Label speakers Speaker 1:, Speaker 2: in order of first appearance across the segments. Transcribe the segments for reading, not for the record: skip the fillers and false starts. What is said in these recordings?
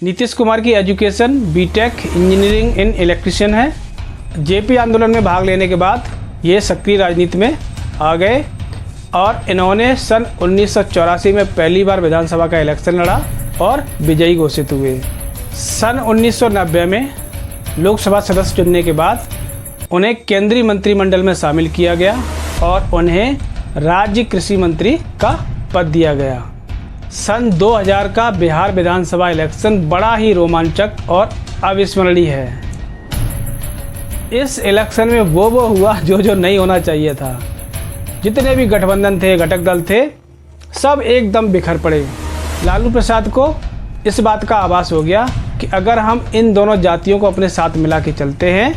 Speaker 1: नीतीश कुमार की education BTech engineering in electrician है। JP आंदोलन में भाग लेने के बाद ये सक्रिय राजनीति में आ गए और इन्होंने सन 1984 में पहली बार विधानसभा का इलेक्शन लड़ा और विजयी घोषित हुए। सन 1990 में लोकसभा सदस्य चुनने के बाद उन्हें केंद्रीय मंत्रिमंडल में शामिल किया गया और उन्हें राज्य कृषि मंत्री का पद दिया गया। सन 2000 का बिहार विधानसभा इलेक्शन बड़ा ही रोमांचक और अविस्मरणीय है। इस इलेक्शन में वो हुआ जो नहीं होना चाहिए था। जितने भी गठबंधन थे, घटक दल थे, सब एकदम बिखर पड़े। लालू प्रसाद को इस बात का आभास हो गया कि अगर हम इन दोनों जातियों को अपने साथ मिला के चलते हैं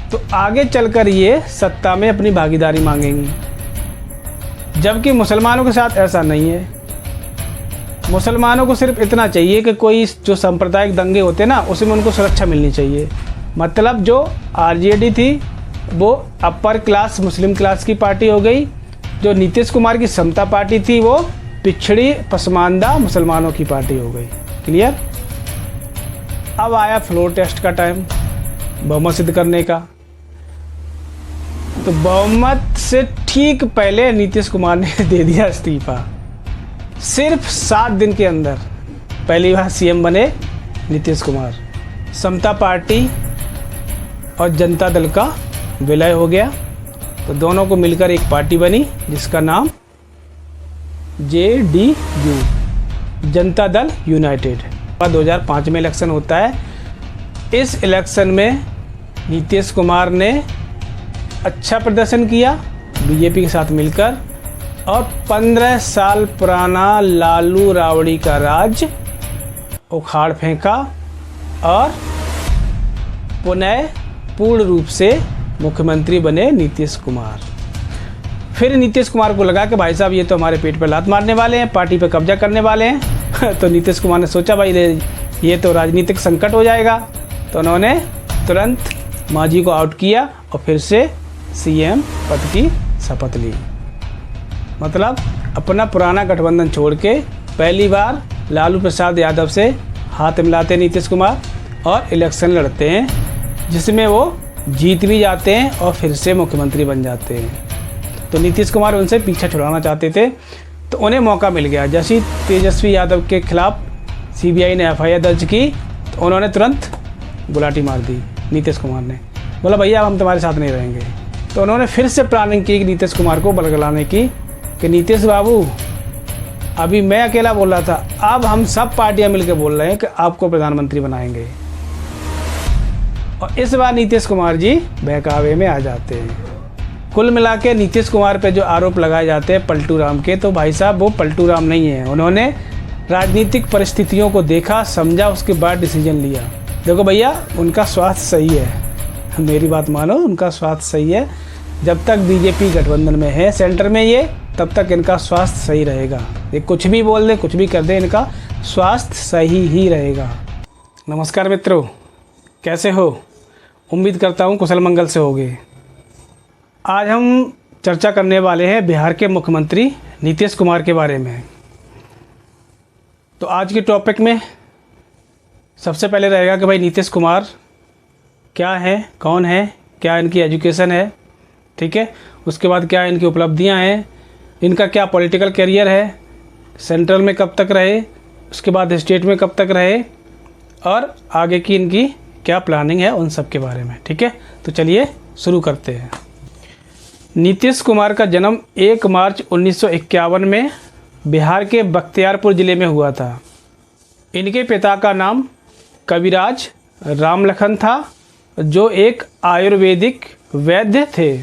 Speaker 1: तो आगे चलकर ये सत्ता में अपनी भागीदारी मांगेंगी, जबकि मुसलमानों के साथ ऐसा नहीं है। मुसलमानों को सिर्फ इतना चाहिए कि कोई जो सांप्रदायिक दंगे होते ना, उसमें उनको सुरक्षा मिलनी चाहिए। मतलब जो आरजेडी थी वो अपर क्लास मुस्लिम क्लास की पार्टी हो गई, जो नीतीश कुमार की समता पार्टी थी वो पिछड़ी पसमानदा मुसलमानों की पार्टी हो गई। क्लियर? अब आया फ्लोर टेस्ट का टाइम, बहुमत सिद्ध करने का। तो बहुमत से ठीक पहले नीतीश कुमार ने दे दिया इस्तीफा। सिर्फ 7 दिन के अंदर पहली बार सीएम बने नीतीश कुमार। समता पार्टी और जनता दल का विलय हो गया, तो दोनों को मिलकर एक पार्टी बनी जिसका नाम JDU, जनता दल यूनाइटेड। 2005 में इलेक्शन होता है। इस इलेक्शन में नीतीश कुमार ने अच्छा प्रदर्शन किया बीजेपी के साथ मिलकर और 15 साल पुराना लालू राबड़ी का राज उखाड़ फेंका और पुनः पूर्ण रूप से मुख्यमंत्री बने नीतीश कुमार। फिर नीतीश कुमार को लगा कि भाई साहब ये तो हमारे पेट पर लात मारने वाले हैं, पार्टी पर कब्जा करने वाले हैं। तो नीतीश कुमार ने सोचा भाई ये तो राजनीतिक संकट हो जाएगा, तो उन्होंने तुरंत मांझी को आउट किया और फिर से सीएम पद की शपथ ली। मतलब अपना पुराना गठबंधन छोड़ के पहली बार लालू प्रसाद यादव से हाथ मिलाते नीतीश कुमार और इलेक्शन लड़ते हैं, जिसमें वो जीत भी जाते हैं और फिर से मुख्यमंत्री बन जाते हैं। तो नीतीश कुमार उनसे पीछा छुड़ाना चाहते थे, तो उन्हें मौका मिल गया। जैसे ही तेजस्वी यादव के खिलाफ सीबीआई ने FIR दर्ज की तो उन्होंने तुरंत गुलाटी मार दी। नीतीश कुमार ने बोला भैया हम तुम्हारे साथ नहीं रहेंगे। तो उन्होंने फिर से प्लानिंग की नीतीश कुमार को बलगलाने की कि नीतीश बाबू अभी मैं अकेला बोल रहा था, अब हम सब पार्टियां मिलकर बोल रहे हैं कि आपको प्रधानमंत्री बनाएंगे। और इस बार नीतीश कुमार जी बहकावे में आ जाते हैं। कुल मिला के नीतीश कुमार पे जो आरोप लगाए जाते हैं पलटू राम के, तो भाई साहब वो पलटू राम नहीं है। उन्होंने राजनीतिक परिस्थितियों को देखा, समझा, उसके बाद डिसीजन लिया। देखो भैया उनका स्वास्थ्य सही है, मेरी बात मानो, उनका स्वास्थ्य सही है। जब तक बीजेपी गठबंधन में है सेंटर में ये, तब तक इनका स्वास्थ्य सही रहेगा। ये कुछ भी बोल दे, कुछ भी कर दे, इनका स्वास्थ्य सही ही रहेगा। नमस्कार मित्रों, कैसे हो? उम्मीद करता हूँ कुशल मंगल से होगे। आज हम चर्चा करने वाले हैं बिहार के मुख्यमंत्री नीतीश कुमार के बारे में। तो आज के टॉपिक में सबसे पहले रहेगा कि भाई नीतीश कुमार क्या है, कौन है, क्या इनकी एजुकेशन है, ठीक है। उसके बाद क्या इनकी उपलब्धियां हैं, इनका क्या पॉलिटिकल करियर है, सेंट्रल में कब तक रहे, उसके बाद स्टेट में कब तक रहे और आगे की इनकी क्या प्लानिंग है, उन सब के बारे में, ठीक है। तो चलिए शुरू करते हैं। नीतीश कुमार का जन्म 1 मार्च 1951 में बिहार के बख्तियारपुर ज़िले में हुआ था। इनके पिता का नाम कविराज रामलखन था, जो एक आयुर्वेदिक वैद्य थे।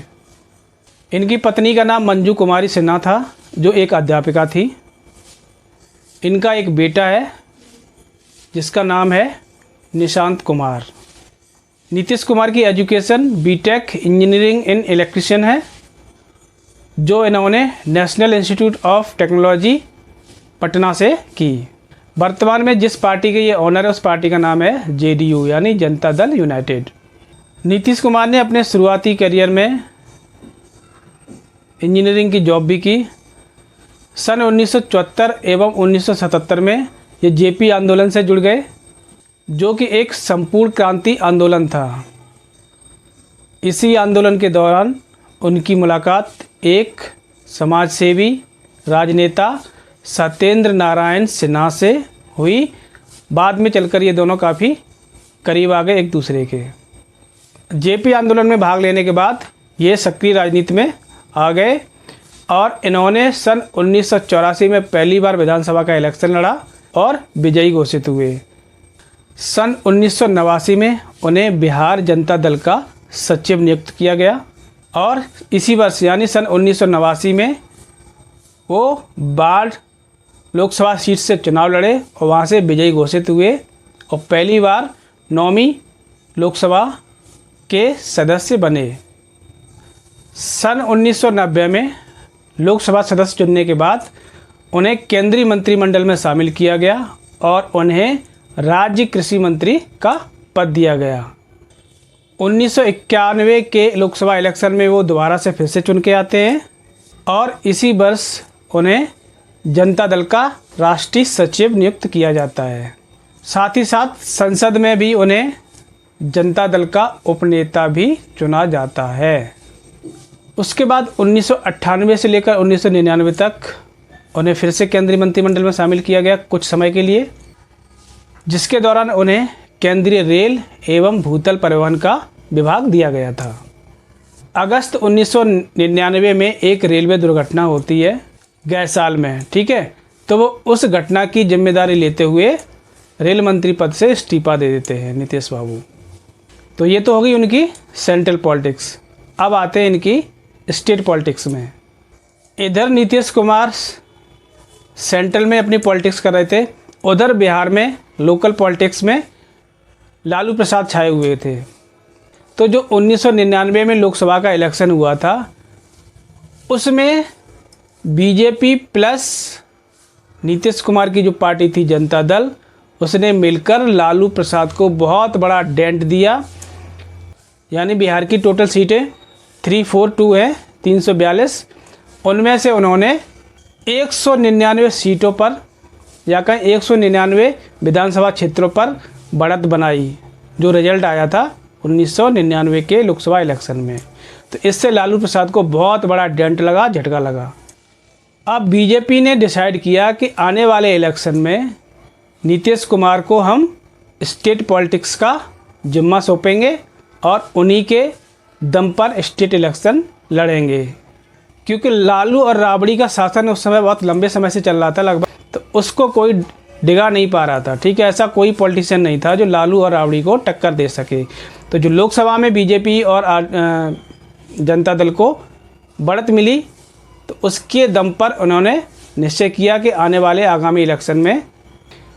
Speaker 1: इनकी पत्नी का नाम मंजू कुमारी सिन्हा था, जो एक अध्यापिका थी। इनका एक बेटा है जिसका नाम है निशांत कुमार। नीतीश कुमार की education BTech engineering in electrician है, जो इन्होंने National Institute of Technology Patna से की। वर्तमान में जिस पार्टी के ये ऑनर है उस पार्टी का नाम है JDU यानी जनता दल यूनाइटेड। नीतीश कुमार ने अपने शुरुआती करियर में इंजीनियरिंग की जॉब भी की। सन 1974 एवं 1977 में ये जेपी आंदोलन से जुड़ गए, जो कि एक संपूर्ण क्रांति आंदोलन था। इसी आंदोलन के दौरान उनकी मुलाकात एक समाजसेवी राजनेता सत्येंद्र नारायण सिन्हा से हुई। बाद में चलकर ये दोनों काफ़ी करीब आ गए एक दूसरे के। जेपी आंदोलन में भाग लेने के बाद ये सक्रिय राजनीति में आ गए और इन्होंने सन 1984 में पहली बार विधानसभा का इलेक्शन लड़ा और विजयी घोषित हुए। सन 1989 में उन्हें बिहार जनता दल का सचिव नियुक्त किया गया और इसी वर्ष यानी सन 1989 में वो बाढ़ लोकसभा सीट से चुनाव लड़े और वहाँ से विजयी घोषित हुए और पहली बार 9वीं लोकसभा के सदस्य बने। सन 1990 में लोकसभा सदस्य चुनने के बाद उन्हें केंद्रीय मंत्रिमंडल में शामिल किया गया और उन्हें राज्य कृषि मंत्री का पद दिया गया। 1991 के लोकसभा इलेक्शन में वो दोबारा से फिर से चुन के आते हैं और इसी वर्ष उन्हें जनता दल का राष्ट्रीय सचिव नियुक्त किया जाता है। साथ ही साथ संसद में भी उन्हें जनता दल का उपनेता भी चुना जाता है। उसके बाद 1998 से लेकर 1999 तक उन्हें फिर से केंद्रीय मंत्रिमंडल में शामिल किया गया कुछ समय के लिए, जिसके दौरान उन्हें केंद्रीय रेल एवं भूतल परिवहन का विभाग दिया गया था। अगस्त 1999 में एक रेलवे दुर्घटना होती है गए साल में, ठीक है, तो वो उस घटना की जिम्मेदारी लेते हुए रेल मंत्री पद से इस्तीफा दे देते हैं नीतीश बाबू। तो ये तो हो गई उनकी सेंट्रल पॉलिटिक्स। अब आते हैं इनकी स्टेट पॉलिटिक्स में। इधर नीतीश कुमार सेंट्रल में अपनी पॉलिटिक्स कर रहे थे, उधर बिहार में लोकल पॉलिटिक्स में लालू प्रसाद छाए हुए थे। तो जो 1999 में लोकसभा का इलेक्शन हुआ था उसमें बीजेपी प्लस नीतीश कुमार की जो पार्टी थी जनता दल, उसने मिलकर लालू प्रसाद को बहुत बड़ा डेंट दिया। यानी बिहार की टोटल सीटें 342 है, 342, उनमें से उन्होंने 199 सीटों पर या कहीं 199 विधानसभा क्षेत्रों पर बढ़त बनाई, जो रिजल्ट आया था 1999 के लोकसभा इलेक्शन में। तो इससे लालू प्रसाद को बहुत बड़ा डेंट लगा, झटका लगा। अब बीजेपी ने डिसाइड किया कि आने वाले इलेक्शन में नीतीश कुमार को हम स्टेट पॉलिटिक्स का जिम्मा सौंपेंगे और उन्हीं के दम पर स्टेट इलेक्शन लड़ेंगे, क्योंकि लालू और राबड़ी का शासन उस समय बहुत लंबे समय से चल रहा था लगभग, तो उसको कोई डिगा नहीं पा रहा था, ठीक है। ऐसा कोई पॉलिटिशियन नहीं था जो लालू और राबड़ी को टक्कर दे सके। तो जो लोकसभा में बीजेपी और जनता दल को बढ़त मिली, तो उसके दम पर उन्होंने निश्चय किया कि आने वाले आगामी इलेक्शन में,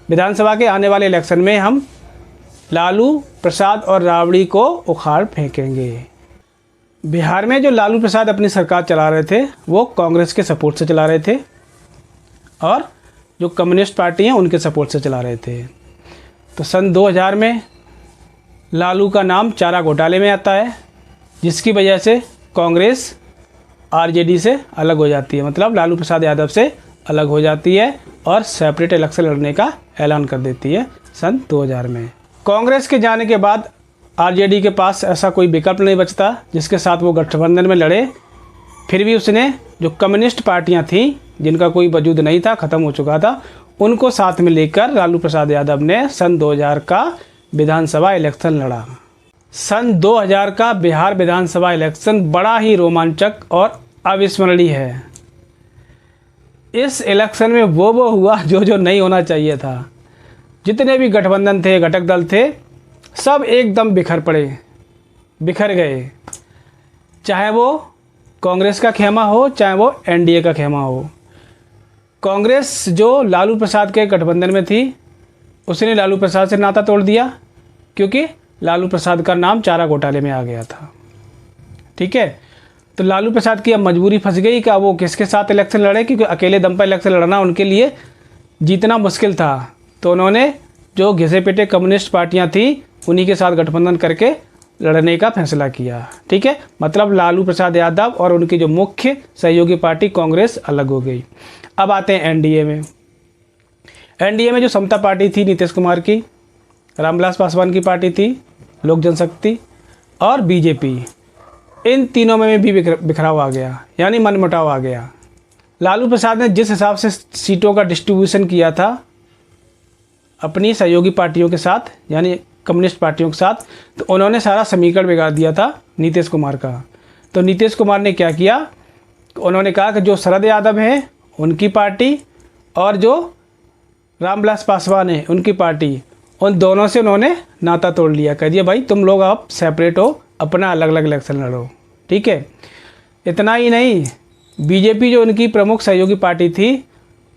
Speaker 1: विधानसभा के आने वाले इलेक्शन में हम लालू प्रसाद और राबड़ी को उखाड़ फेंकेंगे। बिहार में जो लालू प्रसाद अपनी सरकार चला रहे थे वो कांग्रेस के सपोर्ट से चला रहे थे और जो कम्युनिस्ट पार्टी हैं उनके सपोर्ट से चला रहे थे। तो सन 2000 में लालू का नाम चारा घोटाले में आता है, जिसकी वजह से कांग्रेस आरजेडी से अलग हो जाती है, मतलब लालू प्रसाद यादव से अलग हो जाती है और सेपरेट इलेक्शन लड़ने का ऐलान कर देती है सन 2000 में। कांग्रेस के जाने के बाद आरजेडी के पास ऐसा कोई विकल्प नहीं बचता जिसके साथ वो गठबंधन में लड़े। फिर भी उसने जो कम्युनिस्ट पार्टियां थीं जिनका कोई वजूद नहीं था, ख़त्म हो चुका था, उनको साथ में लेकर लालू प्रसाद यादव ने सन 2000 का विधानसभा इलेक्शन लड़ा। सन 2000 का बिहार विधानसभा इलेक्शन बड़ा ही रोमांचक और अविस्मरणीय है। इस इलेक्शन में वो हुआ जो नहीं होना चाहिए था। जितने भी गठबंधन थे, घटक दल थे, सब एकदम बिखर गए। चाहे वो कांग्रेस का खेमा हो, चाहे वो एनडीए का खेमा हो। कांग्रेस जो लालू प्रसाद के गठबंधन में थी, उसने लालू प्रसाद से नाता तोड़ दिया क्योंकि लालू प्रसाद का नाम चारा घोटाले में आ गया था, ठीक है। तो लालू प्रसाद की अब मजबूरी फंस गई कि वो किसके साथ इलेक्शन लड़े, क्योंकि अकेले दम पर इलेक्शन लड़ना उनके लिए जीतना मुश्किल था। तो उन्होंने जो घिसे पिटे कम्युनिस्ट पार्टियां थी उन्हीं के साथ गठबंधन करके लड़ने का फैसला किया, ठीक है। मतलब लालू प्रसाद यादव और उनकी जो मुख्य सहयोगी पार्टी कांग्रेस अलग हो गई। अब आते हैं एनडीए में। एनडीए में जो समता पार्टी थी नीतीश कुमार की, रामविलास पासवान की पार्टी थी लोक जनशक्ति, और बीजेपी, इन तीनों में भी बिखराव आ गया, यानी मनमुटाव आ गया। लालू प्रसाद ने जिस हिसाब से सीटों का डिस्ट्रीब्यूशन किया था अपनी सहयोगी पार्टियों के साथ, यानी कम्युनिस्ट पार्टियों के साथ, तो उन्होंने सारा समीकरण बिगाड़ दिया था नीतीश कुमार का। तो नीतीश कुमार ने क्या किया, उन्होंने कहा कि जो शरद यादव हैं उनकी पार्टी और जो रामविलास पासवान है उनकी पार्टी, उन दोनों से उन्होंने नाता तोड़ लिया। कह दिया भाई तुम लोग आप सेपरेट हो, अपना अलग अलग इलेक्शन लड़ो। ठीक है, इतना ही नहीं, बीजेपी जो उनकी प्रमुख सहयोगी पार्टी थी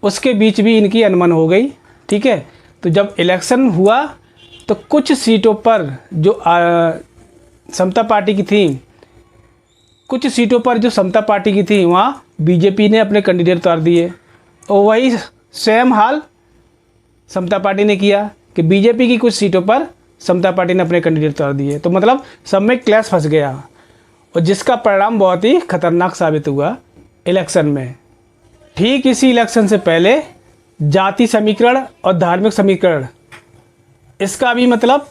Speaker 1: उसके बीच भी इनकी अनबन हो गई। ठीक है, तो जब इलेक्शन हुआ तो कुछ सीटों पर जो समता पार्टी की थी, कुछ सीटों पर जो समता पार्टी की थी वहाँ बीजेपी ने अपने कैंडिडेट उतार दिए, और वही सेम हाल समता पार्टी ने किया कि बीजेपी की कुछ सीटों पर समता पार्टी ने अपने कैंडिडेट उतार दिए। तो मतलब सब में क्लैश फंस गया, और जिसका परिणाम बहुत ही खतरनाक साबित हुआ इलेक्शन में। ठीक इसी इलेक्शन से पहले जाति समीकरण और धार्मिक समीकरण, इसका भी मतलब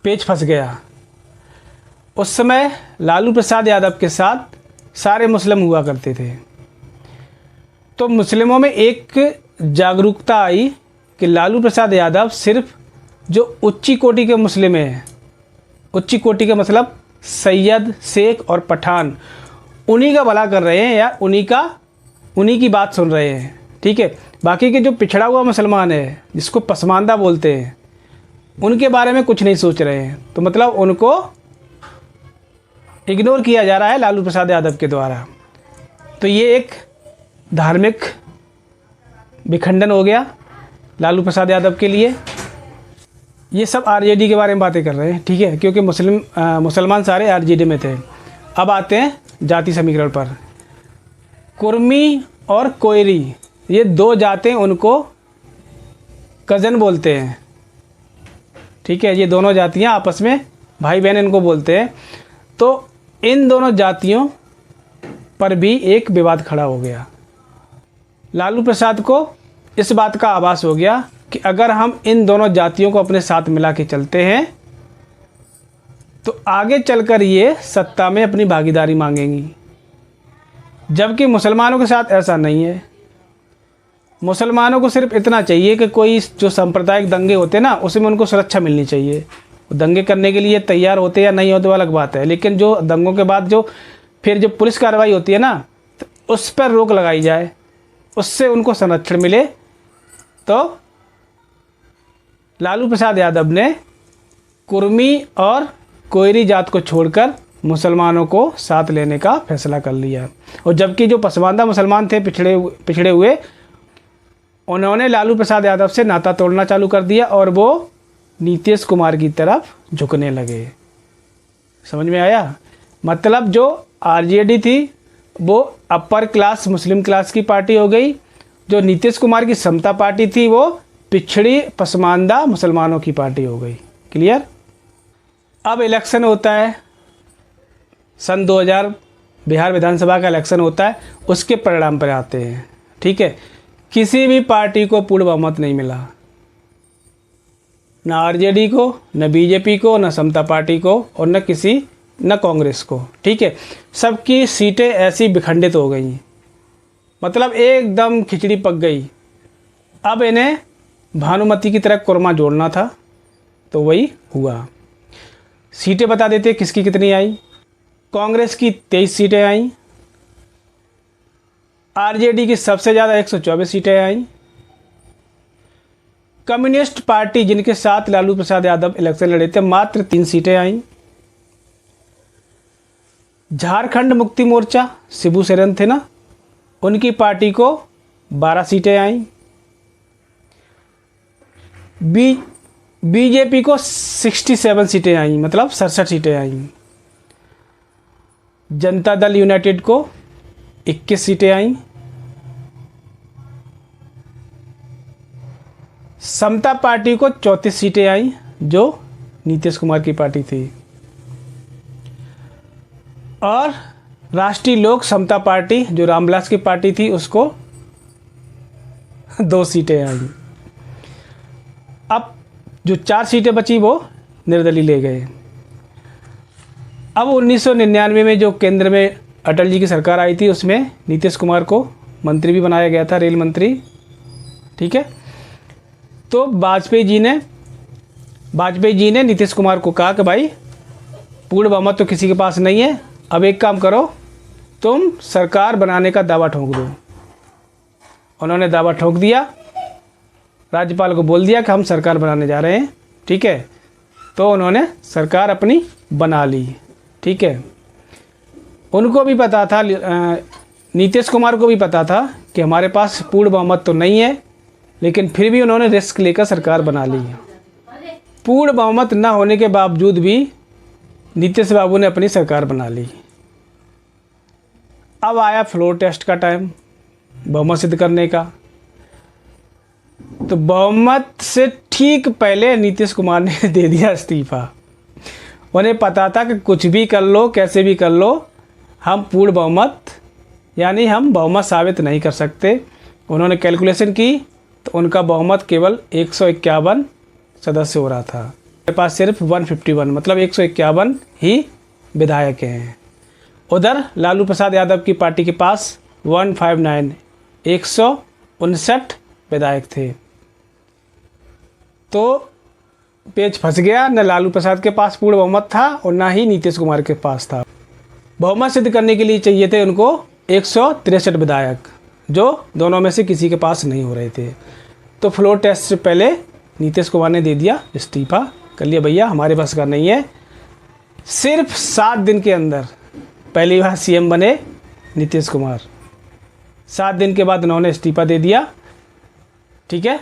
Speaker 1: पेच फंस गया। उस समय लालू प्रसाद यादव के साथ सारे मुस्लिम हुआ करते थे, तो मुस्लिमों में एक जागरूकता आई कि लालू प्रसाद यादव सिर्फ जो उच्ची कोटि के मुस्लिम हैं, उच्ची कोटि का मतलब सैयद, शेख और पठान, उन्हीं का भला कर रहे हैं या उन्हीं की बात सुन रहे हैं। ठीक है, बाकी के जो पिछड़ा हुआ मुसलमान है जिसको पसमानदा बोलते हैं, उनके बारे में कुछ नहीं सोच रहे हैं। तो मतलब उनको इग्नोर किया जा रहा है लालू प्रसाद यादव के द्वारा। तो ये एक धार्मिक विखंडन हो गया लालू प्रसाद यादव के लिए। ये सब आरजेडी के बारे में बातें कर रहे हैं। ठीक है, क्योंकि मुसलमान सारे आरजेडी में थे। अब आते हैं जाति समीकरण पर। कुर्मी और कोयरी, ये दो जातें, उनको कज़न बोलते हैं। ठीक है, ये दोनों जातियां आपस में भाई बहन इनको बोलते हैं। तो इन दोनों जातियों पर भी एक विवाद खड़ा हो गया। लालू प्रसाद को इस बात का आभास हो गया कि अगर हम इन दोनों जातियों को अपने साथ मिला के चलते हैं तो आगे चलकर ये सत्ता में अपनी भागीदारी मांगेंगी, जबकि मुसलमानों के साथ ऐसा नहीं है। मुसलमानों को सिर्फ इतना चाहिए कि कोई जो सांप्रदायिक दंगे होते हैं ना, उसमें उनको सुरक्षा मिलनी चाहिए। दंगे करने के लिए तैयार होते या नहीं होते वो अलग बात है, लेकिन जो दंगों के बाद फिर जो पुलिस कार्रवाई होती है ना, तो उस पर रोक लगाई जाए, उससे उनको संरक्षण मिले। तो लालू प्रसाद यादव ने कुर्मी और कोयरी जात को छोड़कर मुसलमानों को साथ लेने का फैसला कर लिया। और जबकि जो पसमानदा मुसलमान थे, पिछड़े हुए, उन्होंने लालू प्रसाद यादव से नाता तोड़ना चालू कर दिया और वो नीतीश कुमार की तरफ झुकने लगे। समझ में आया? मतलब जो आरजेडी थी वो अपर क्लास मुस्लिम क्लास की पार्टी हो गई, जो नीतीश कुमार की समता पार्टी थी वो पिछड़ी पसमानदा मुसलमानों की पार्टी हो गई। क्लियर? अब इलेक्शन होता है, सन 2000 बिहार विधानसभा का इलेक्शन होता है, उसके परिणाम पर आते हैं। ठीक है, किसी भी पार्टी को पूर्ण बहुमत नहीं मिला, न आरजेडी को, न बीजेपी को, न समता पार्टी को और न कांग्रेस को। ठीक है, सबकी सीटें ऐसी विखंडित हो गई, मतलब एकदम खिचड़ी पक गई। अब इन्हें भानुमति की तरह कुरमा जोड़ना था, तो वही हुआ। सीटें बता देते किसकी कितनी आई। कांग्रेस की 23 सीटें आई, आरजेडी की सबसे ज़्यादा 124 सीटें आई। कम्युनिस्ट पार्टी जिनके साथ लालू प्रसाद यादव इलेक्शन लड़े थे, मात्र 3 सीटें आई। झारखंड मुक्ति मोर्चा, शिबू सोरेन थे ना, उनकी पार्टी को 12 सीटें आई। बीजेपी को 67 सीटें आई, मतलब 67 सीटें आई। जनता दल यूनाइटेड को 21 सीटें आई। समता पार्टी को 34 सीटें आई, जो नीतीश कुमार की पार्टी थी। और राष्ट्रीय लोक समता पार्टी जो रामविलास की पार्टी थी, उसको 2 सीटें आई। जो 4 सीटें बची वो निर्दलीय ले गए। अब 1999 में जो केंद्र में अटल जी की सरकार आई थी, उसमें नीतीश कुमार को मंत्री भी बनाया गया था, रेल मंत्री। ठीक है, तो वाजपेयी जी ने नीतीश कुमार को कहा कि भाई पूर्ण बहुमत तो किसी के पास नहीं है, अब एक काम करो, तुम सरकार बनाने का दावा ठोक दो। उन्होंने दावा ठोक दिया, राज्यपाल को बोल दिया कि हम सरकार बनाने जा रहे हैं। ठीक है, तो उन्होंने सरकार अपनी बना ली। ठीक है, उनको भी पता था, नीतीश कुमार को भी पता था कि हमारे पास पूर्ण बहुमत तो नहीं है, लेकिन फिर भी उन्होंने रिस्क लेकर सरकार बना ली। पूर्ण बहुमत न होने के बावजूद भी नीतीश बाबू ने अपनी सरकार बना ली। अब आया फ्लोर टेस्ट का टाइम, बहुमत सिद्ध करने का। तो बहुमत से ठीक पहले नीतीश कुमार ने दे दिया इस्तीफा। उन्हें पता था कि कुछ भी कर लो, कैसे भी कर लो, हम पूर्ण बहुमत यानी हम बहुमत साबित नहीं कर सकते। उन्होंने कैलकुलेशन की तो उनका बहुमत केवल 151 सदस्य हो रहा था। उनके पास सिर्फ 151 मतलब 151 ही विधायक हैं। उधर लालू प्रसाद यादव की पार्टी के पास 159 159 विधायक थे। तो पेच फंस गया, न लालू प्रसाद के पास पूर्ण बहुमत था और ना ही नीतीश कुमार के पास था। बहुमत सिद्ध करने के लिए चाहिए थे उनको 163 विधायक, जो दोनों में से किसी के पास नहीं हो रहे थे। तो फ्लोर टेस्ट से पहले नीतीश कुमार ने दे दिया इस्तीफा, कर लिया भैया हमारे पास का नहीं है। सिर्फ 7 दिन के अंदर पहली बार सीएम बने नीतीश कुमार। 7 दिन के बाद उन्होंने इस्तीफा दे दिया। ठीक है,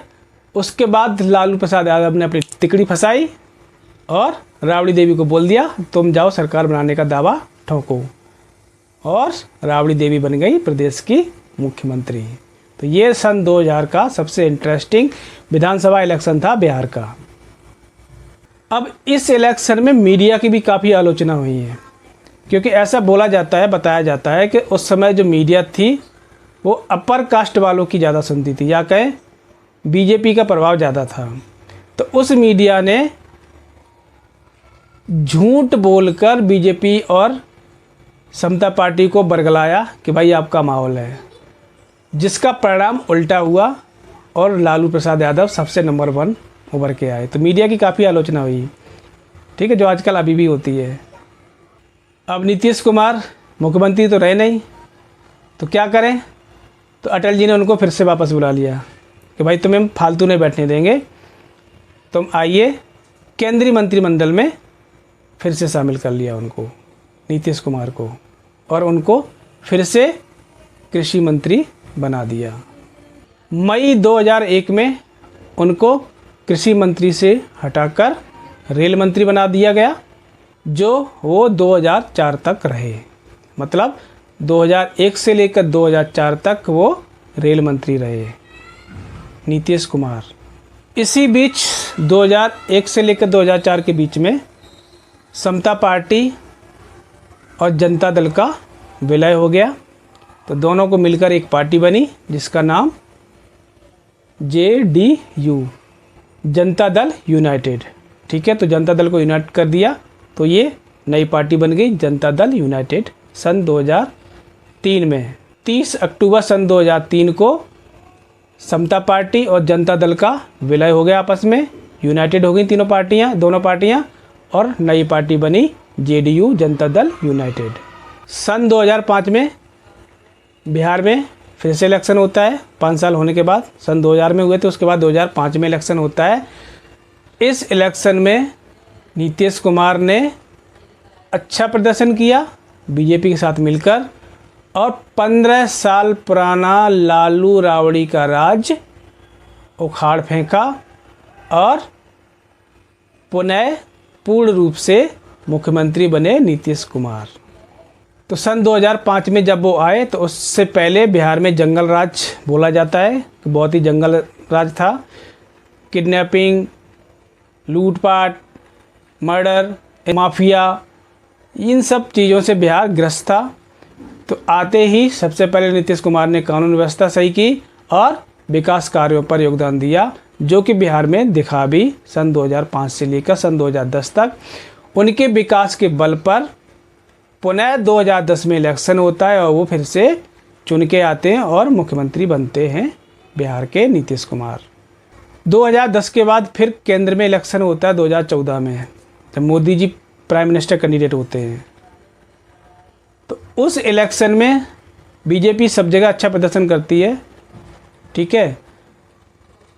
Speaker 1: उसके बाद लालू प्रसाद यादव ने अपनी तिकड़ी फंसाई और राबड़ी देवी को बोल दिया तुम जाओ सरकार बनाने का दावा ठोको, और राबड़ी देवी बन गई प्रदेश की मुख्यमंत्री। तो ये सन 2000 का सबसे इंटरेस्टिंग विधानसभा इलेक्शन था बिहार का। अब इस इलेक्शन में मीडिया की भी काफ़ी आलोचना हुई है, क्योंकि ऐसा बोला जाता है, बताया जाता है कि उस समय जो मीडिया थी वो अपर कास्ट वालों की ज़्यादा सुनती थी, या कहें बीजेपी का प्रभाव ज़्यादा था। तो उस मीडिया ने झूठ बोलकर बीजेपी और समता पार्टी को बरगलाया कि भाई आपका माहौल है, जिसका परिणाम उल्टा हुआ और लालू प्रसाद यादव सबसे नंबर 1 उभर के आए। तो मीडिया की काफ़ी आलोचना हुई, ठीक है, जो आजकल अभी भी होती है। अब नीतीश कुमार मुख्यमंत्री तो रहे नहीं, तो क्या करें, तो अटल जी ने उनको फिर से वापस बुला लिया कि भाई तुम्हें फालतू नहीं बैठने देंगे, तुम आइए। केंद्रीय मंत्रिमंडल में फिर से शामिल कर लिया उनको, नीतीश कुमार को, और उनको फिर से कृषि मंत्री बना दिया। मई 2001 में उनको कृषि मंत्री से हटाकर रेल मंत्री बना दिया गया, जो वो 2004 तक रहे। मतलब 2001 से लेकर 2004 तक वो रेल मंत्री रहे नीतीश कुमार। इसी बीच 2001 से लेकर 2004 के बीच में समता पार्टी और जनता दल का विलय हो गया। तो दोनों को मिलकर एक पार्टी बनी जिसका नाम JDU, जनता दल यूनाइटेड। ठीक है, तो जनता दल को यूनाइट कर दिया, तो ये नई पार्टी बन गई जनता दल यूनाइटेड सन 2003 में। 30 अक्टूबर सन 2003 को समता पार्टी और जनता दल का विलय हो गया, आपस में यूनाइटेड हो गई दोनों पार्टियां, और नई पार्टी बनी JDU, जनता दल यूनाइटेड। सन 2005 में बिहार में फिर से इलेक्शन होता है, 5 साल होने के बाद। सन 2000 में हुए थे, उसके बाद 2005 में इलेक्शन होता है। इस इलेक्शन में नीतीश कुमार ने अच्छा प्रदर्शन किया बीजेपी के साथ मिलकर, और 15 साल पुराना लालू राबड़ी का राज उखाड़ फेंका और पुनः पूर्ण रूप से मुख्यमंत्री बने नीतीश कुमार। तो सन 2005 में जब वो आए, तो उससे पहले बिहार में जंगल राज बोला जाता है कि बहुत ही जंगल राज था। किडनैपिंग, लूटपाट, मर्डर, माफिया, इन सब चीज़ों से बिहार ग्रस्त था। तो आते ही सबसे पहले नीतीश कुमार ने कानून व्यवस्था सही की और विकास कार्यों पर योगदान दिया, जो कि बिहार में दिखा भी सन 2005 से लेकर सन 2010 तक। उनके विकास के बल पर पुनः 2010 में इलेक्शन होता है और वो फिर से चुन के आते हैं और मुख्यमंत्री बनते हैं बिहार के नीतीश कुमार। 2010 के बाद फिर केंद्र में इलेक्शन होता है 2014 में, जब Modi ji prime minister candidate होते हैं। तो उस इलेक्शन में बीजेपी सब जगह अच्छा प्रदर्शन करती है, ठीक है,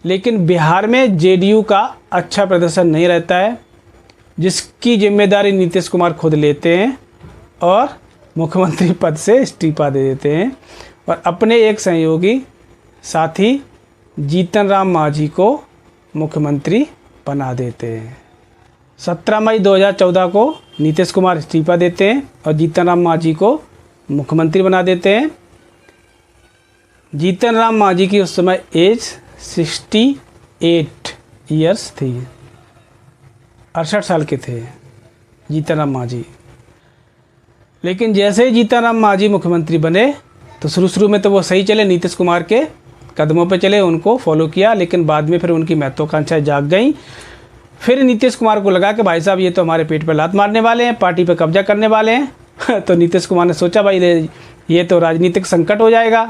Speaker 1: लेकिन बिहार में जेडीयू का अच्छा प्रदर्शन नहीं रहता है, जिसकी जिम्मेदारी नीतीश कुमार खुद लेते हैं और मुख्यमंत्री पद से इस्तीफा दे देते हैं और अपने एक सहयोगी साथी जीतन राम मांझी को मुख्यमंत्री बना देते हैं। 17 मई 2014 को नीतीश कुमार इस्तीफा देते हैं और जीतन राम मांझी को मुख्यमंत्री बना देते हैं। जीतन राम मांझी की उस समय एज 68 ईयर्स थी, 68 साल के थे जीतन राम मांझी। लेकिन जैसे ही जीतन राम मांझी मुख्यमंत्री बने तो शुरू में तो वो सही चले, नीतीश कुमार के कदमों पे चले, उनको फॉलो किया, लेकिन बाद में फिर उनकी महत्वाकांक्षाएं जाग गई। फिर नीतीश कुमार को लगा कि भाई साहब ये तो हमारे पेट पर लात मारने वाले हैं, पार्टी पे कब्जा करने वाले हैं तो नीतीश कुमार ने सोचा भाई ये तो राजनीतिक संकट हो जाएगा,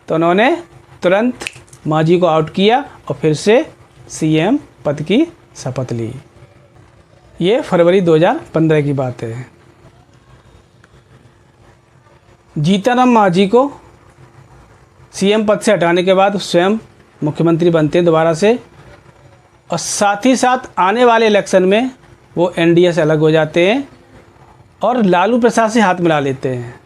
Speaker 1: तो उन्होंने तुरंत मांझी को आउट किया और फिर से सीएम पद की शपथ ली। ये फरवरी 2015 की बात है। जीतन राम मांझी को सीएम पद से हटाने के बाद स्वयं मुख्यमंत्री बनते हैं दोबारा से, और साथ ही साथ आने वाले इलेक्शन में वो एनडीए से अलग हो जाते हैं और लालू प्रसाद से हाथ मिला लेते हैं।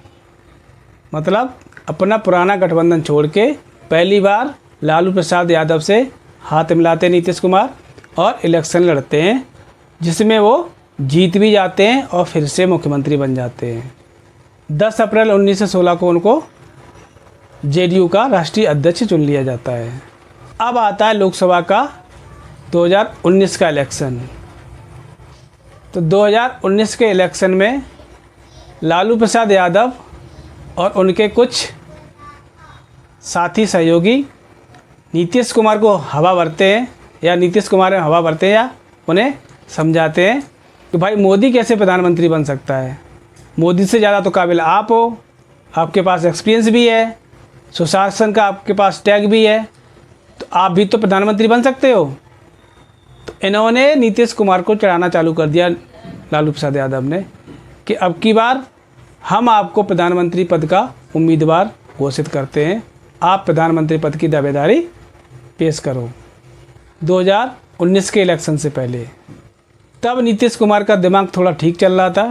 Speaker 1: मतलब अपना पुराना गठबंधन छोड़ के पहली बार लालू प्रसाद यादव से हाथ मिलाते हैं नीतीश कुमार और इलेक्शन लड़ते हैं, जिसमें वो जीत भी जाते हैं और फिर से मुख्यमंत्री बन जाते हैं। 10 अप्रैल 1916 को उनको जेडीयू का राष्ट्रीय अध्यक्ष चुन लिया जाता है। अब आता है लोकसभा का 2019 का इलेक्शन। तो 2019 के इलेक्शन में लालू प्रसाद यादव और उनके कुछ साथी सहयोगी नीतीश कुमार को हवा भरते हैं, या नीतीश कुमार में हवा भरते हैं, या उन्हें समझाते हैं कि भाई मोदी कैसे प्रधानमंत्री बन सकता है, मोदी से ज़्यादा तो काबिल आप हो, आपके पास एक्सपीरियंस भी है, सुशासन का आपके पास टैग भी है, तो आप भी तो प्रधानमंत्री बन सकते हो। तो इन्होंने नीतीश कुमार को चढ़ाना चालू कर दिया लालू प्रसाद यादव ने कि अब की बार हम आपको प्रधानमंत्री पद का उम्मीदवार घोषित करते हैं, आप प्रधानमंत्री पद की दावेदारी पेश करो। 2019 के इलेक्शन से पहले तब नीतीश कुमार का दिमाग थोड़ा ठीक चल रहा था,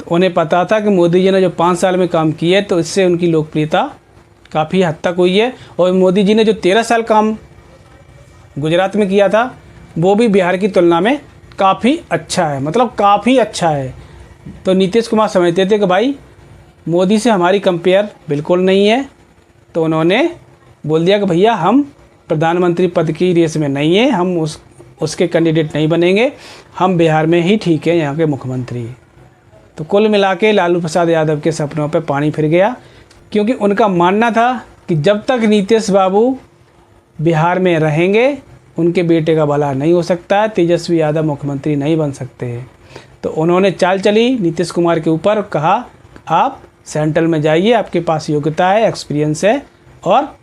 Speaker 1: तो उन्हें पता था कि मोदी जी ने जो 5 साल में काम किए तो इससे उनकी लोकप्रियता काफ़ी हद तक हुई है, और मोदी जी ने जो 13 साल काम गुजरात में किया था वो भी बिहार की तुलना में काफ़ी अच्छा है, मतलब काफ़ी अच्छा है। तो नीतीश कुमार समझते थे कि भाई मोदी से हमारी कंपेयर बिल्कुल नहीं है, तो उन्होंने बोल दिया कि भैया हम प्रधानमंत्री पद की रेस में नहीं है, हम उसके कैंडिडेट नहीं बनेंगे, हम बिहार में ही ठीक है यहाँ के मुख्यमंत्री। तो कुल मिला के लालू प्रसाद यादव के सपनों पर पानी फिर गया, क्योंकि उनका मानना था कि जब तक नीतीश बाबू बिहार में रहेंगे उनके बेटे का भला नहीं हो सकता है, तेजस्वी यादव मुख्यमंत्री नहीं बन सकते हैं। तो उन्होंने चाल चली नीतीश कुमार के ऊपर, कहा आप सेंट्रल में जाइए, आपके पास योग्यता है, एक्सपीरियंस है और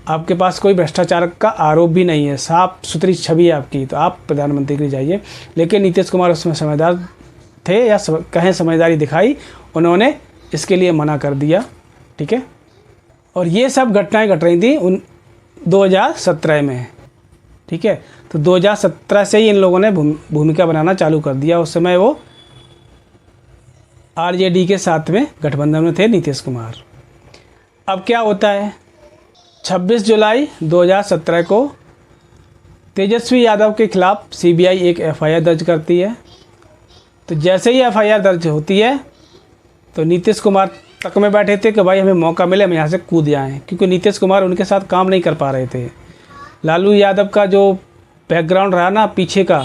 Speaker 1: आपके पास कोई भ्रष्टाचार का आरोप भी नहीं है, साफ सुथरी छवि है आपकी, तो आप प्रधानमंत्री के लिए जाइए। लेकिन नीतीश कुमार उसमें समझदार थे, या कहें समझदारी दिखाई, उन्होंने इसके लिए मना कर दिया, ठीक है। और ये सब घटनाएं घट रही थी 2017 में, ठीक है। तो 2017 से ही इन लोगों ने भूमिका बनाना चालू कर दिया। उस समय वो आरजेडी के साथ में गठबंधन में थे नीतीश कुमार। अब क्या होता है, 26 जुलाई 2017 को तेजस्वी यादव के खिलाफ सीबीआई एक एफआईआर दर्ज करती है। तो जैसे ही एफआईआर दर्ज होती है तो नीतीश कुमार तक में बैठे थे कि भाई हमें मौका मिले, हम यहाँ से कूद जाएँ, क्योंकि नीतीश कुमार उनके साथ काम नहीं कर पा रहे थे। लालू यादव का जो बैकग्राउंड रहा ना पीछे का,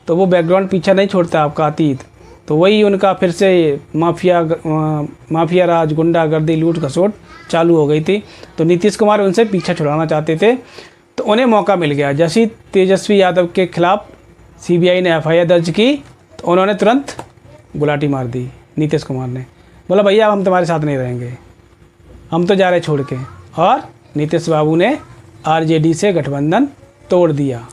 Speaker 1: तो वो बैकग्राउंड पीछा नहीं छोड़ता आपका अतीत, तो वही उनका फिर से माफिया राज, गुंडागर्दी, लूट खसोट चालू हो गई थी। तो नीतीश कुमार उनसे पीछा छुड़ाना चाहते थे। तो उन्हें मौका मिल गया। जैसे ही तेजस्वी यादव के खिलाफ सीबीआई ने एफआईआर दर्ज की तो उन्होंने तुरंत गुलाटी मार दी। नीतीश कुमार ने बोला भैया हम तुम्हारे साथ नहीं रहेंगे, हम तो जा रहे छोड़ के। और नीतीश बाबू ने आरजेडी से गठबंधन तोड़ दिया,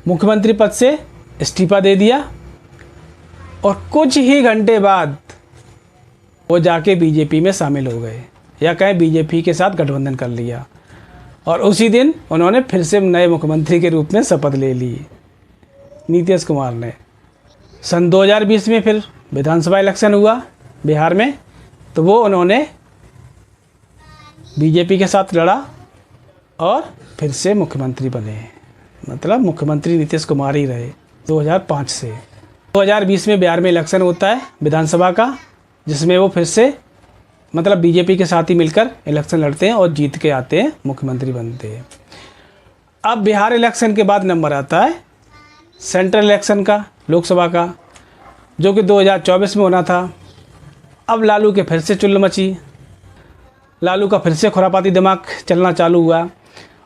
Speaker 1: मुख्यमंत्री पद से इस्तीफा दे दिया और कुछ ही घंटे बाद वो जाके बीजेपी में शामिल हो गए, या कहें बीजेपी के साथ गठबंधन कर लिया। और उसी दिन उन्होंने फिर से नए मुख्यमंत्री के रूप में शपथ ले ली नीतीश कुमार ने। सन 2020 में फिर विधानसभा इलेक्शन हुआ बिहार में, तो वो उन्होंने बीजेपी के साथ लड़ा और फिर से मुख्यमंत्री बने। मतलब मुख्यमंत्री नीतीश कुमार ही रहे 2005 से। 2020 में बिहार में इलेक्शन होता है विधानसभा का, जिसमें वो फिर से मतलब बीजेपी के साथ ही मिलकर इलेक्शन लड़ते हैं और जीत के आते हैं, मुख्यमंत्री बनते हैं। अब बिहार इलेक्शन के बाद नंबर आता है सेंट्रल इलेक्शन का, लोकसभा का, जो कि 2024 में होना था। अब लालू के फिर से चुल्ल मची, लालू का फिर से खुरापाती दिमाग चलना चालू हुआ।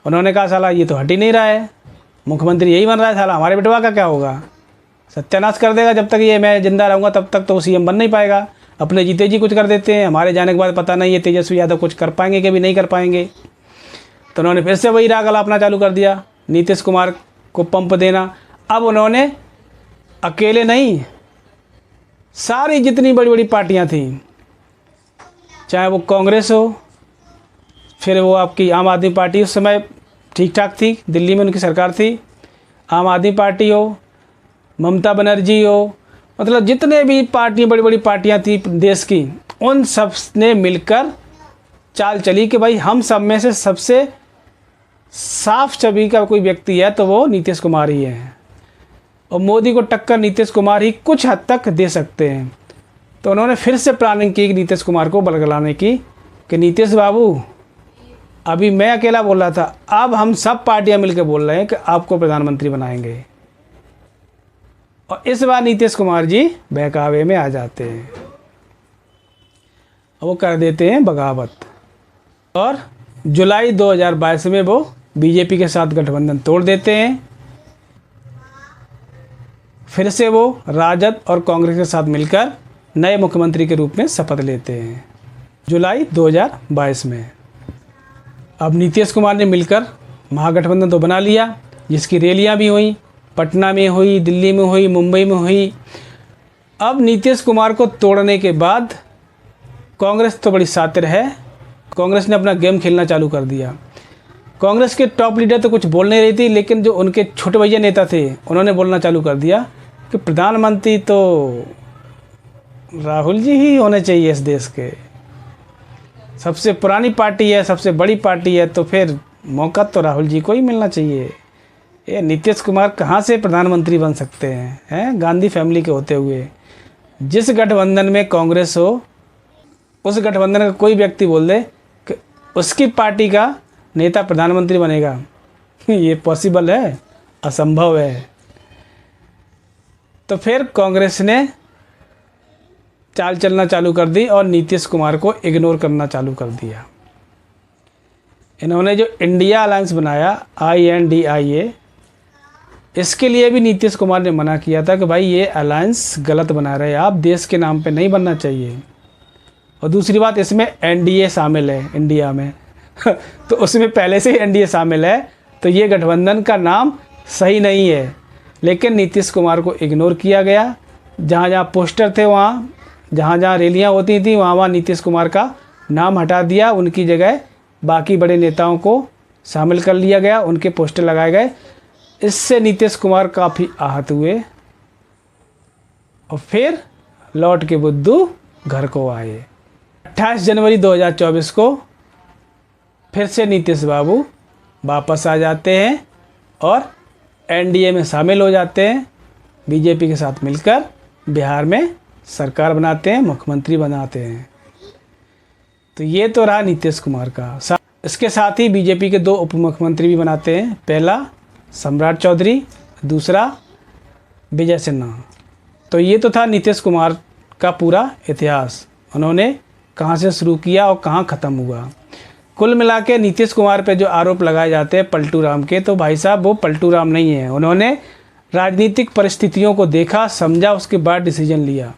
Speaker 1: उन्होंने कहा साला ये तो हट ही नहीं रहा है, मुख्यमंत्री यही बन रहा है, साला हमारे बेटवा का क्या होगा, सत्यानाश कर देगा। जब तक ये मैं जिंदा रहूँगा तब तक तो सीएम बन नहीं पाएगा। अपने जीते जी कुछ कर देते हैं, हमारे जाने के बाद पता नहीं है तेजस्वी यादव कुछ कर पाएंगे कि भी नहीं कर पाएंगे। तो उन्होंने फिर से वही राग अपना चालू कर दिया, नीतीश कुमार को पंप देना। अब उन्होंने अकेले नहीं, सारी जितनी बड़ी बड़ी पार्टियां थीं, चाहे वो कांग्रेस हो, फिर वो आपकी आम आदमी पार्टी उस समय ठीक ठाक थी, दिल्ली में उनकी सरकार थी, आम आदमी पार्टी हो, ममता बनर्जी हो, मतलब जितने भी पार्टियां बड़ी बड़ी पार्टियां थी देश की, उन सब ने मिलकर चाल चली कि भाई हम सब में से सबसे साफ छवि का कोई व्यक्ति है तो वो नीतीश कुमार ही है, और मोदी को टक्कर नीतीश कुमार ही कुछ हद तक दे सकते हैं। तो उन्होंने फिर से प्लानिंग की नीतीश कुमार को बरगलाने की कि नीतीश बाबू, अभी मैं अकेला बोल रहा था, अब हम सब पार्टियां मिलकर बोल रहे हैं कि आपको प्रधानमंत्री बनाएंगे। और इस बार नीतीश कुमार जी बहकावे में आ जाते हैं, वो कर देते हैं बगावत। और जुलाई 2022 में वो बीजेपी के साथ गठबंधन तोड़ देते हैं। फिर से वो राजद और कांग्रेस के साथ मिलकर नए मुख्यमंत्री के रूप में शपथ लेते हैं जुलाई 2022 में। अब नीतीश कुमार ने मिलकर महागठबंधन तो बना लिया, जिसकी रैलियां भी हुई, पटना में हुई, दिल्ली में हुई, मुंबई में हुई। अब नीतीश कुमार को तोड़ने के बाद कांग्रेस तो बड़ी शातिर है, कांग्रेस ने अपना गेम खेलना चालू कर दिया। कांग्रेस के टॉप लीडर तो कुछ बोल नहीं रही थी, लेकिन जो उनके छोटे भैया नेता थे उन्होंने बोलना चालू कर दिया कि प्रधानमंत्री तो राहुल जी ही होने चाहिए, इस देश के सबसे पुरानी पार्टी है, सबसे बड़ी पार्टी है, तो फिर मौका तो राहुल जी को ही मिलना चाहिए। ये नीतीश कुमार कहाँ से प्रधानमंत्री बन सकते हैं गांधी फैमिली के होते हुए। जिस गठबंधन में कांग्रेस हो, उस गठबंधन का कोई व्यक्ति बोल दे कि उसकी पार्टी का नेता प्रधानमंत्री बनेगा, ये पॉसिबल है? असंभव है। तो फिर कांग्रेस ने चाल चलना चालू कर दी और नीतीश कुमार को इग्नोर करना चालू कर दिया। इन्होंने जो इंडिया अलायंस बनाया, INDIA, इसके लिए भी नीतीश कुमार ने मना किया था कि भाई ये अलायंस गलत बना रहे, आप देश के नाम पे नहीं बनना चाहिए। और दूसरी बात, इसमें NDA शामिल है इंडिया में तो उसमें पहले से ही NDA शामिल है, तो ये गठबंधन का नाम सही नहीं है। लेकिन नीतीश कुमार को इग्नोर किया गया। जहाँ जहाँ पोस्टर थे, वहाँ जहाँ जहाँ रैलियाँ होती थी, वहाँ वहाँ नीतीश कुमार का नाम हटा दिया, उनकी जगह बाकी बड़े नेताओं को शामिल कर लिया गया, उनके पोस्टर लगाए गए। इससे नीतीश कुमार काफ़ी आहत हुए और फिर लौट के बुद्धू घर को आए। 28 जनवरी 2024 को फिर से नीतीश बाबू वापस आ जाते हैं और NDA में शामिल हो जाते हैं, बीजेपी के साथ मिलकर बिहार में सरकार बनाते हैं, मुख्यमंत्री बनाते हैं। तो ये तो रहा नीतीश कुमार का। इसके साथ ही बीजेपी के 2 उप मुख्यमंत्री भी बनाते हैं, पहला सम्राट चौधरी, दूसरा विजय सिन्हा। तो ये तो था नीतीश कुमार का पूरा इतिहास, उन्होंने कहाँ से शुरू किया और कहाँ ख़त्म हुआ। कुल मिला के नीतीश कुमार पे जो आरोप लगाए जाते हैं पलटू राम के, तो भाई साहब वो पलटू राम नहीं है। उन्होंने राजनीतिक परिस्थितियों को देखा, समझा, उसके बाद डिसीजन लिया।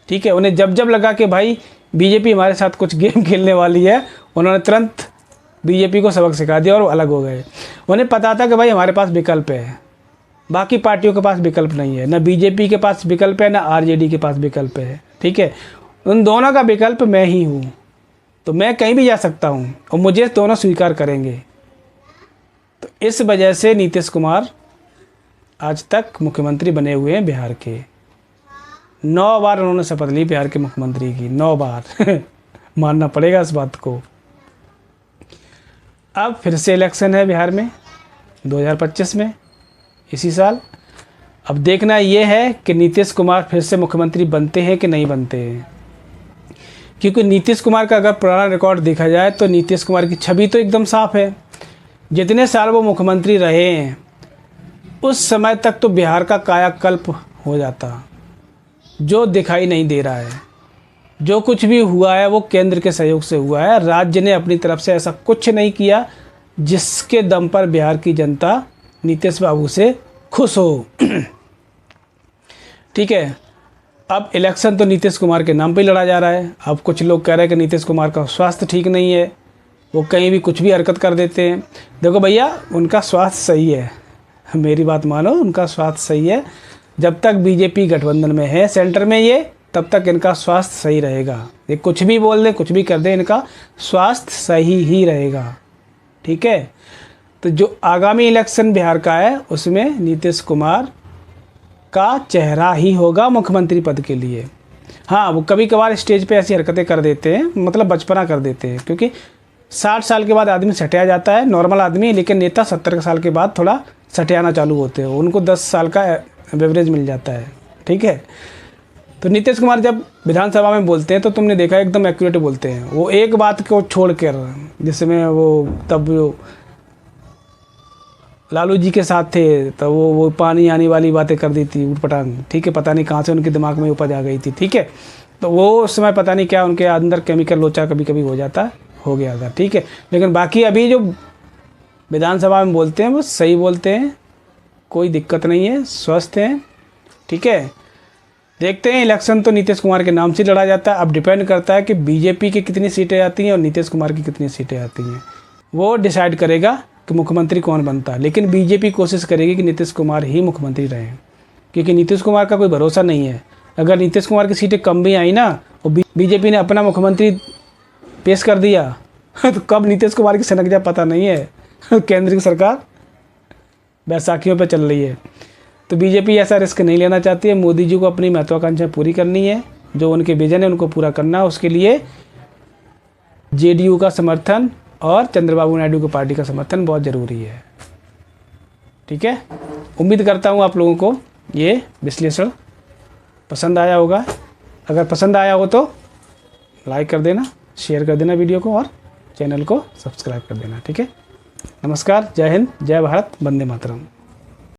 Speaker 1: ठीक है, उन्हें जब जब लगा कि भाई बीजेपी हमारे साथ कुछ गेम खेलने वाली है, उन्होंने तुरंत बीजेपी को सबक सिखा दिया और वो अलग हो गए। उन्हें पता था कि भाई हमारे पास विकल्प है, बाकी पार्टियों के पास विकल्प नहीं है, ना बीजेपी के पास विकल्प है, ना आरजेडी के पास विकल्प है। ठीक है, उन दोनों का विकल्प मैं ही हूँ, तो मैं कहीं भी जा सकता हूँ और मुझे दोनों स्वीकार करेंगे। तो इस वजह से नीतीश कुमार आज तक मुख्यमंत्री बने हुए हैं बिहार के। 9 बार उन्होंने शपथ ली बिहार के मुख्यमंत्री की, 9 बार मानना पड़ेगा इस बात को। अब फिर से इलेक्शन है बिहार में 2025 में, इसी साल। अब देखना ये है कि नीतीश कुमार फिर से मुख्यमंत्री बनते हैं कि नहीं बनते हैं, क्योंकि नीतीश कुमार का अगर पुराना रिकॉर्ड देखा जाए तो नीतीश कुमार की छवि तो एकदम साफ है। जितने साल वो मुख्यमंत्री रहे हैं उस समय तक तो बिहार का कायाकल्प हो जाता, जो दिखाई नहीं दे रहा है। जो कुछ भी हुआ है वो केंद्र के सहयोग से हुआ है। राज्य ने अपनी तरफ से ऐसा कुछ नहीं किया जिसके दम पर बिहार की जनता नीतीश बाबू से खुश हो। ठीक है, अब इलेक्शन तो नीतीश कुमार के नाम पे लड़ा जा रहा है। अब कुछ लोग कह रहे हैं कि नीतीश कुमार का स्वास्थ्य ठीक नहीं है, वो कहीं भी कुछ भी हरकत कर देते हैं। देखो भैया, उनका स्वास्थ्य सही है, मेरी बात मानो, उनका स्वास्थ्य सही है। जब तक बीजेपी गठबंधन में है सेंटर में ये, तब तक इनका स्वास्थ्य सही रहेगा। ये कुछ भी बोल दें, कुछ भी कर दें, इनका स्वास्थ्य सही ही रहेगा। ठीक है, तो जो आगामी इलेक्शन बिहार का है उसमें नीतीश कुमार का चेहरा ही होगा मुख्यमंत्री पद के लिए। हाँ, वो कभी कभार स्टेज पे ऐसी हरकतें कर देते हैं, मतलब बचपना कर देते हैं, क्योंकि 60 साल के बाद आदमी सटिया जाता है, नॉर्मल आदमी। लेकिन नेता 70 साल के बाद थोड़ा सटियाना चालू होते हैं, उनको 10 साल का एवरेज मिल जाता है। ठीक है, तो नीतीश कुमार जब विधानसभा में बोलते हैं तो तुमने देखा एकदम एक्यूरेट बोलते हैं। वो एक बात को छोड़ कर, जिसमें वो तब लालू जी के साथ थे, तो वो पानी आने वाली बातें कर दी थी उटपटांग। ठीक है, पता नहीं कहाँ से उनके दिमाग में उपज आ गई थी। ठीक है, तो वो उस समय पता नहीं क्या उनके अंदर केमिकल लोचा कभी कभी हो गया था। ठीक है, लेकिन बाकी अभी जो विधानसभा में बोलते हैं वो सही बोलते हैं, कोई दिक्कत नहीं है, स्वस्थ हैं। ठीक है, देखते हैं। इलेक्शन तो नीतीश कुमार के नाम से लड़ा जाता है। अब डिपेंड करता है कि बीजेपी की कितनी सीटें आती हैं और नीतीश कुमार की कितनी सीटें आती हैं, वो डिसाइड करेगा कि मुख्यमंत्री कौन बनता है। लेकिन बीजेपी कोशिश करेगी कि नीतीश कुमार ही मुख्यमंत्री रहें, क्योंकि नीतीश कुमार का कोई भरोसा नहीं है। अगर नीतीश कुमार की सीटें कम भी आई ना और बीजेपी ने अपना मुख्यमंत्री पेश कर दिया तो कब नीतीश कुमार की सनक जाए पता नहीं है। केंद्र की सरकार बैसाखियों पे चल रही है, तो बीजेपी ऐसा रिस्क नहीं लेना चाहती है। मोदी जी को अपनी महत्वाकांक्षा पूरी करनी है, जो उनके विजन है उनको पूरा करना है। उसके लिए जेडीयू का समर्थन और चंद्रबाबू नायडू की पार्टी का समर्थन बहुत ज़रूरी है। ठीक है, उम्मीद करता हूँ आप लोगों को ये विश्लेषण पसंद आया होगा। अगर पसंद आया हो तो लाइक कर देना, शेयर कर देना वीडियो को और चैनल को सब्सक्राइब कर देना। ठीक है, नमस्कार, जय हिंद, जय भारत, वंदे मातरम।